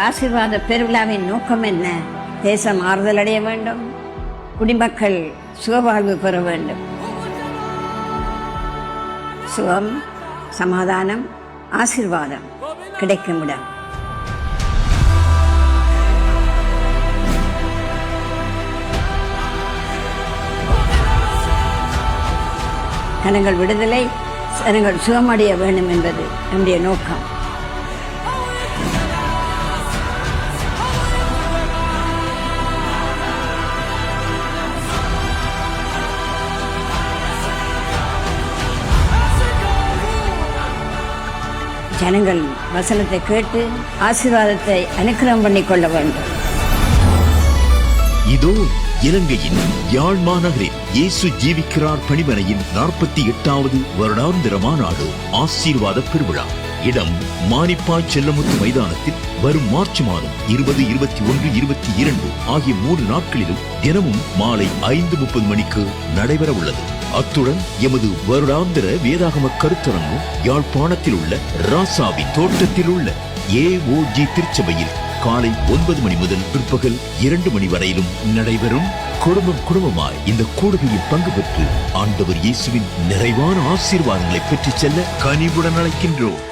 ஆசீர்வாத பெருவிழாவின் நோக்கம் என்ன? தேசம் ஆறுதல் அடைய வேண்டும், குடிமக்கள் சுகவாழ்வு பெற வேண்டும். சுகம், சமாதானம், ஆசீர்வாதம் கிடைக்கும் இடம். ஜனங்கள் விடுதலை, ஜனங்கள் சுகமடைய வேண்டும் என்பது நம்முடைய நோக்கம். ஜனங்கள் வசனத்தை கேட்டு ஆசீர்வாதத்தை அனுக்கிரகம் பண்ணிக் கொள்ள வேண்டும். இதோ இலங்கையின் யாழ் மாநகரில் இயேசு ஜீவிக்கிறார் பணிமனையின் 48வது வருடாந்திர மாநாடு ஆசீர்வாத பெருவிழா. இடம் மானிப்பாய் செல்லமுத்து மைதானத்தில் வரும் மார்ச் மாதம் 20, 21, 22 ஆகிய 3 நாட்களிலும் தினமும் மாலை 5:30 மணிக்கு நடைபெற உள்ளது. அத்துடன் எமது வருடாந்திர வேதாகம கருத்தரங்கும் யாழ்ப்பாணத்தில் உள்ள ராசாவின் தோட்டத்தில் உள்ள AOG திருச்சபையில் காலை 9 மணி முதல் பிற்பகல் 2 மணி வரையிலும் நடைபெறும். குடும்பமாய் இந்த கூடுகையில் பங்கு பெற்று ஆண்டவர் இயேசுவின் நிறைவான ஆசீர்வாதங்களை பெற்றுச் செல்ல கனிவுடன் அழைக்கின்றோம்.